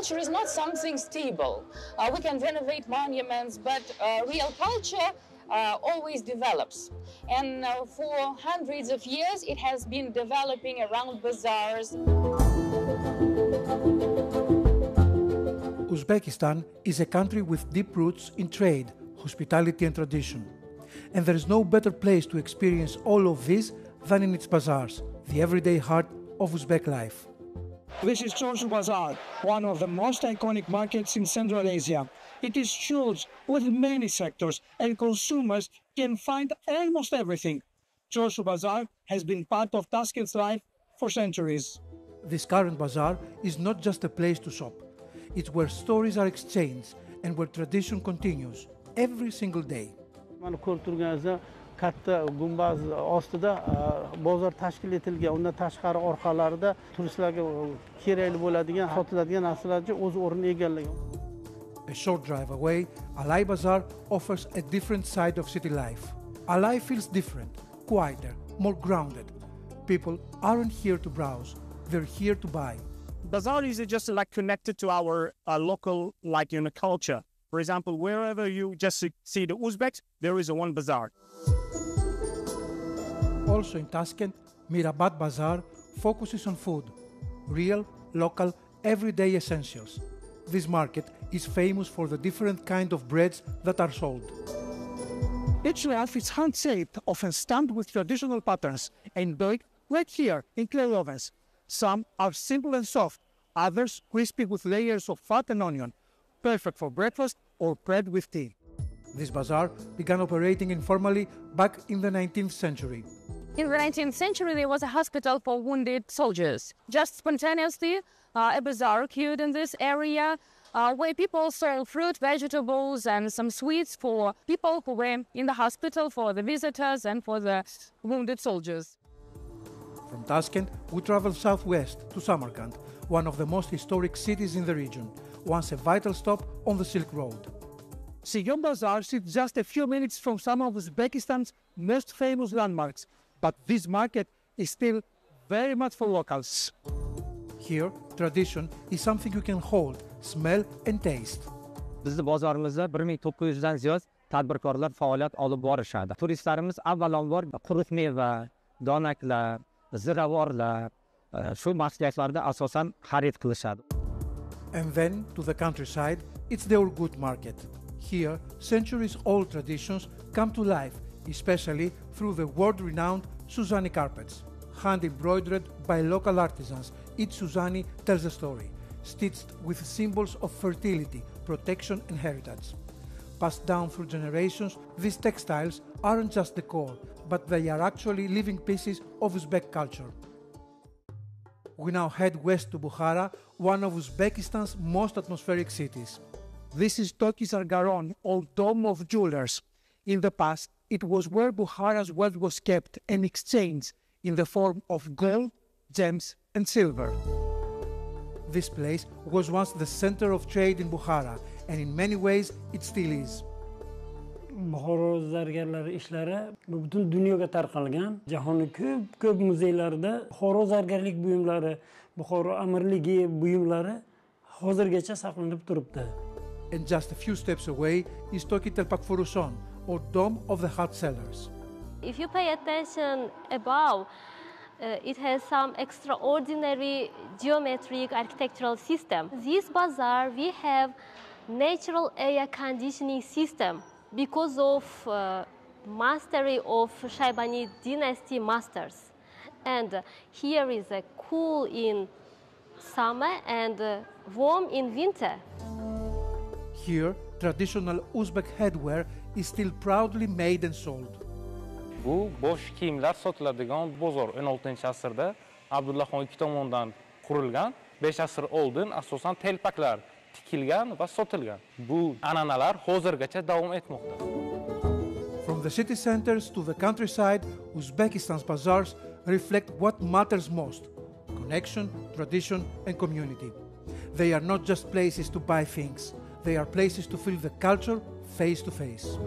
culture is not something stable. We can renovate monuments, but real culture always develops. And for hundreds of years, it has been developing around bazaars. Uzbekistan is a country with deep roots in trade, hospitality and tradition. And there is no better place to experience all of this than in its bazaars, the everyday heart of Uzbek life. This is Chosu Bazar, one of the most iconic markets in Central Asia. It is huge with many sectors and consumers can find almost everything. Chosu Bazar has been part of Tashkent's life for centuries. This current bazaar is not just a place to shop. It's where stories are exchanged and where tradition continues every single day. Katta gumbaz ostida bozor tashkil etilgan. Unda tashqari orqalarida turistlarga kerakli bo'ladigan, sotiladigan narsalarga o'z o'rnini egallagan. A short drive away, Alai Bazar offers a different side of city life. Alai feels different, quieter, more grounded. People aren't here to browse, they're here to buy. Bazaar is just like connected to our local culture. For example, wherever you just see the Uzbeks, there is one bazaar. Also in Tashkent, Mirabad Bazar focuses on food, real, local, everyday essentials. This market is famous for the different kind of breads that are sold. Each loaf is hand-shaped, often stamped with traditional patterns, and baked right here in clay ovens. Some are simple and soft, others crispy with layers of fat and onion, perfect for breakfast or bread with tea. This bazaar began operating informally back in the 19th century. In the 19th century, there was a hospital for wounded soldiers. Just spontaneously, a bazaar occurred in this area where people sold fruit, vegetables, and some sweets for people who were in the hospital, for the visitors, and for the wounded soldiers. From Tashkent, we travel southwest to Samarkand, one of the most historic cities in the region, once a vital stop on the Silk Road. Sion Bazar sits just a few minutes from some of Uzbekistan's most famous landmarks, but this market is still very much for locals. Here, tradition is something you can hold, smell and taste. Bizni bozorimizda 1900 dan ziyod tadbirkorlar faoliyat olib borishadi. Turistlarimiz avvalambor quruq meva, donaklar, ziravorlar, shu mahsulotlarni asosan xarid qilishadi. And then to the countryside, it's the Urgut market. Here, centuries-old traditions come to life, especially through the world-renowned Suzani carpets. Hand-embroidered by local artisans, each Suzani tells a story, stitched with symbols of fertility, protection and heritage. Passed down through generations, these textiles aren't just decor, but they are actually living pieces of Uzbek culture. We now head west to Bukhara, one of Uzbekistan's most atmospheric cities. This is Tokisar Garon, or Dome of Jewelers. In the past, it was where Bukhara's wealth was kept and exchanged in the form of gold, gems, and silver. This place was once the center of trade in Bukhara, and in many ways it still is. Buxoro zargarlari ishlari butun dunyoga tarqalgan. Jahonning ko'p muzeylarida Buxoro zargarlik buyumlari, Buxoro amirligi buyumlari hozirgacha saqlanib turibdi. And just a few steps away is Toki Telpakfuruson, or Dome of the Heart Sellers. If you pay attention above, it has some extraordinary geometric architectural system. This bazaar, we have natural air conditioning system because of mastery of Shaibani dynasty masters. And here is a cool in summer and warm in winter. Here, traditional Uzbek headwear is still proudly made and sold. Bu bosh kiyimlar sotiladigan bozor 16-asrda Abdullaxon II tomonidan qurilgan, 5 asr oldin asosan telpaklar tikilgan va sotilgan. Bu an'analar hozirgacha davom etmoqda. From the city centers to the countryside, Uzbekistan's bazaars reflect what matters most: connection, tradition, and community. They are not just places to buy things. They are places to feel the culture face to face.